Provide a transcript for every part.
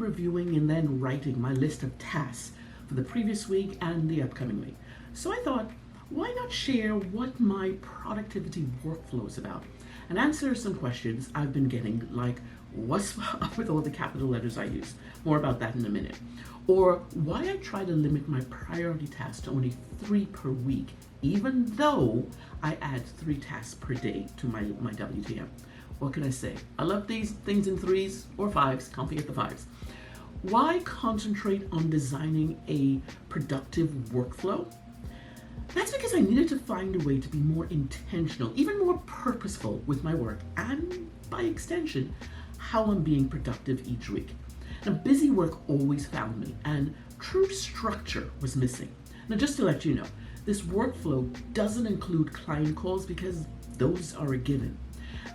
reviewing and then writing my list of tasks for the previous week and the upcoming week. So I thought, why not share what my productivity workflow is about and answer some questions I've been getting, like what's up with all the capital letters I use? More about that in a minute. Or why I try to limit my priority tasks to only 3 per week, even though I add 3 tasks per day to my WTM. What can I say? I love these things in 3s or 5s, can't forget the 5s. Why concentrate on designing a productive workflow? That's because I needed to find a way to be more intentional, even more purposeful with my work, and by extension, how I'm being productive each week. Now, busy work always found me, and true structure was missing. Now, just to let you know, this workflow doesn't include client calls because those are a given.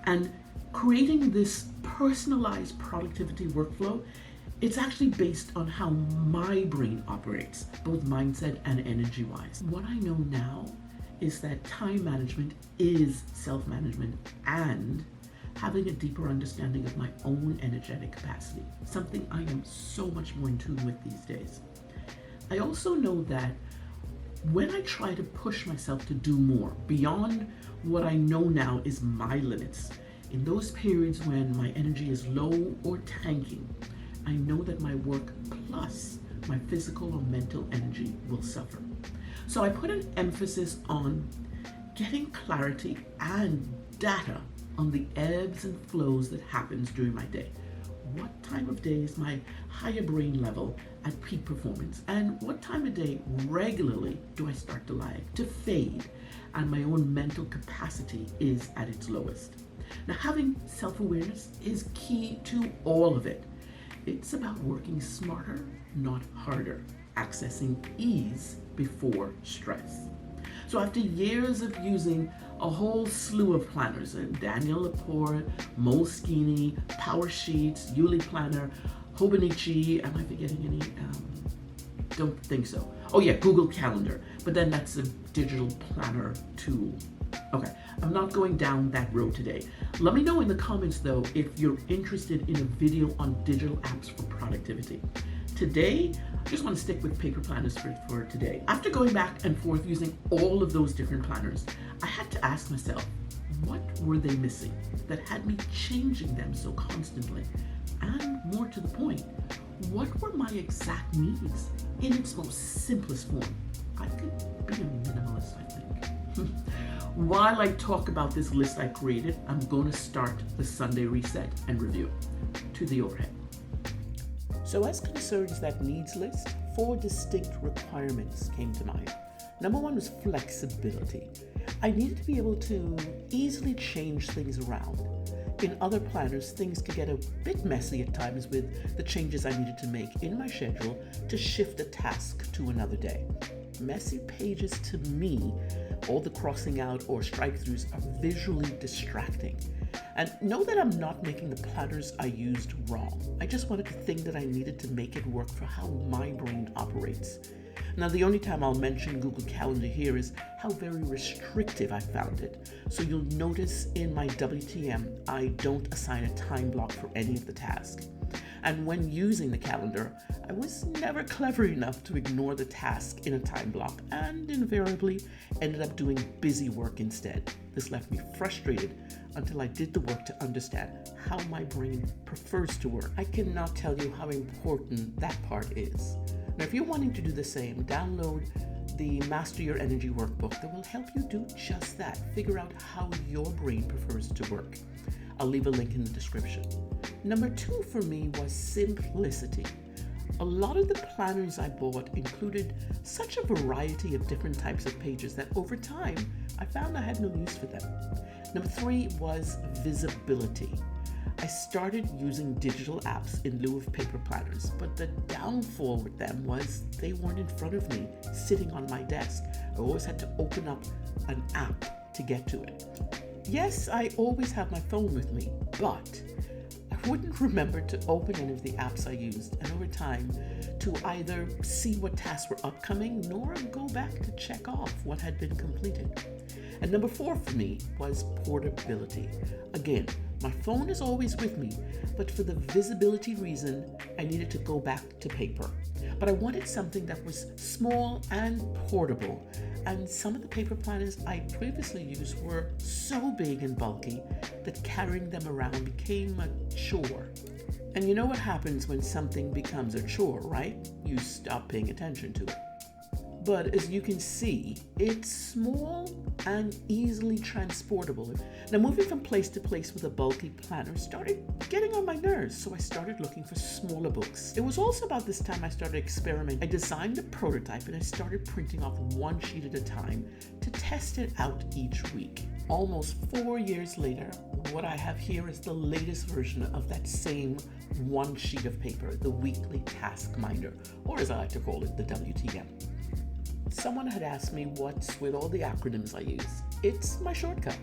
And creating this personalized productivity workflow, it's actually based on how my brain operates, both mindset and energy-wise. What I know now is that time management is self-management and having a deeper understanding of my own energetic capacity, something I am so much more in tune with these days. I also know that when I try to push myself to do more beyond what I know now is my limits, in those periods when my energy is low or tanking, I know that my work plus my physical or mental energy will suffer. So I put an emphasis on getting clarity and data on the ebbs and flows that happens during my day. What time of day is my higher brain level at peak performance? And what time of day regularly do I start to lag, to fade, and my own mental capacity is at its lowest? Now, having self-awareness is key to all of it. It's about working smarter, not harder, accessing ease before stress. So after years of using a whole slew of planners, Daniel Laporte, Moleskine, Power Sheets, Yuli Planner, Hobonichi, am I forgetting any? Don't think so. Oh yeah, Google Calendar, but then that's a digital planner tool. Okay, I'm not going down that road today. Let me know in the comments though if you're interested in a video on digital apps for productivity. Today, I just want to stick with paper planners for today. After going back and forth using all of those different planners, I had to ask myself, what were they missing that had me changing them so constantly? And more to the point, what were my exact needs in its most simplest form? I could be a minimalist, I think. While I talk about this list I created, I'm going to start the Sunday reset and review. To the overhead. So as concerns that needs list, 4 distinct requirements came to mind. Number 1 was flexibility. I needed to be able to easily change things around. In other planners, things could get a bit messy at times with the changes I needed to make in my schedule to shift a task to another day. Messy pages to me, all the crossing out or strike-throughs are visually distracting. And know that I'm not making the planners I used wrong. I just wanted to think that I needed to make it work for how my brain operates. Now, the only time I'll mention Google Calendar here is how very restrictive I found it. So you'll notice in my WTM, I don't assign a time block for any of the tasks. And when using the calendar, I was never clever enough to ignore the task in a time block and invariably ended up doing busy work instead. This left me frustrated until I did the work to understand how my brain prefers to work. I cannot tell you how important that part is. Now, if you're wanting to do the same, download the Master Your Energy workbook that will help you do just that. Figure out how your brain prefers to work. I'll leave a link in the description. Number 2 for me was simplicity. A lot of the planners I bought included such a variety of different types of pages that over time, I found I had no use for them. Number 3 was visibility. I started using digital apps in lieu of paper planners, but the downfall with them was they weren't in front of me, sitting on my desk. I always had to open up an app to get to it. Yes, I always have my phone with me, but I wouldn't remember to open any of the apps I used, and over time, to either see what tasks were upcoming, nor go back to check off what had been completed. And number 4 for me was portability. Again, My phone is always with me, but for the visibility reason, I needed to go back to paper. But I wanted something that was small and portable, and some of the paper planners I previously used were so big and bulky that carrying them around became a chore. And you know what happens when something becomes a chore, right? You stop paying attention to it. But as you can see, it's small and easily transportable. Now, moving from place to place with a bulky planner started getting on my nerves, so I started looking for smaller books. It was also about this time I started experimenting. I designed a prototype and I started printing off one sheet at a time to test it out each week. Almost 4 years later, what I have here is the latest version of that same one sheet of paper, the weekly task minder, or as I like to call it, the WTM. Someone had asked me what's with all the acronyms I use. It's my shortcut.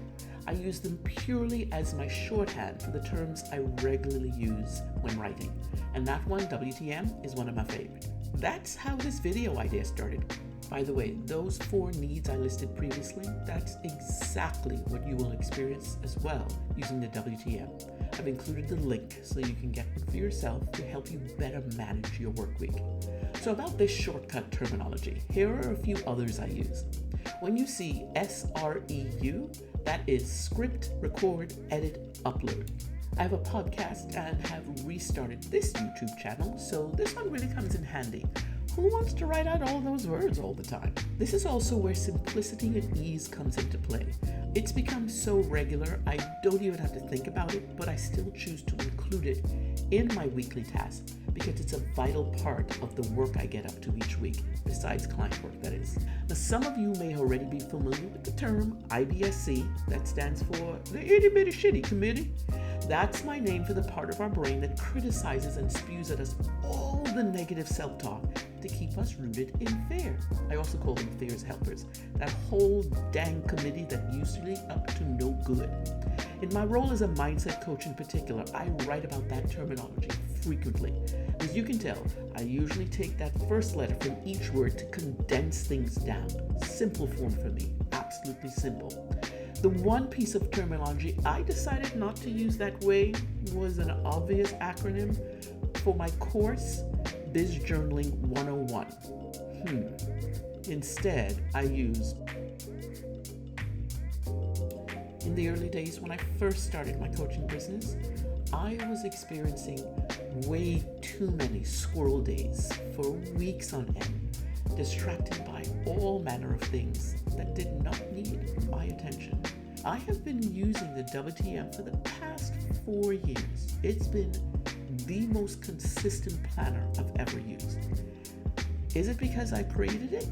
I use them purely as my shorthand for the terms I regularly use when writing. And that one, WTM, is one of my favorites. That's how this video idea started. By the way, those 4 needs I listed previously, that's exactly what you will experience as well using the WTM. I've included the link so you can get one for yourself to help you better manage your work week. So about this shortcut terminology, here are a few others I use. When you see SREU, that is script, record, edit, upload. I have a podcast and have restarted this YouTube channel, so this one really comes in handy. Who wants to write out all those words all the time? This is also where simplicity and ease comes into play. It's become so regular, I don't even have to think about it, but I still choose to include it in my weekly tasks because it's a vital part of the work I get up to each week, besides client work, that is. Now, some of you may already be familiar with the term IBSC, that stands for the Itty Bitty Shitty Committee. That's my name for the part of our brain that criticizes and spews at us all the negative self-talk to keep us rooted in fear. I also call them fear's helpers, that whole dang committee that usually up to no good. In my role as a mindset coach in particular, I write about that terminology frequently. As you can tell, I usually take that first letter from each word to condense things down. Simple form for me, absolutely simple. The one piece of terminology I decided not to use that way was an obvious acronym for my course, Biz Journaling 101. Instead, I use... In the early days when I first started my coaching business, I was experiencing way too many squirrel days for weeks on end, distracted by all manner of things that did not need my attention. I have been using the WTM for the past 4 years. It's been the most consistent planner I've ever used. Is it because I created it?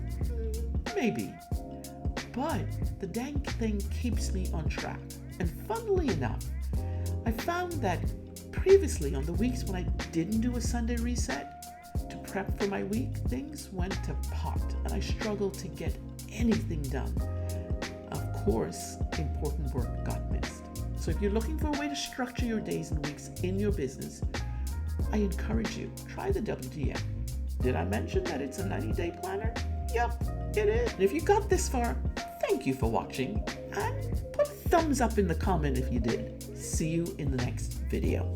Maybe. But the dang thing keeps me on track. And funnily enough, I found that previously on the weeks when I didn't do a Sunday reset to prep for my week, things went to pot and I struggled to get anything done. Of course, important work got missed. So if you're looking for a way to structure your days and weeks in your business, I encourage you, try the WTM. Did I mention that it's a 90-day planner? Yep, it is. And if you got this far, thank you for watching, and put a thumbs up in the comment if you did. See you in the next video.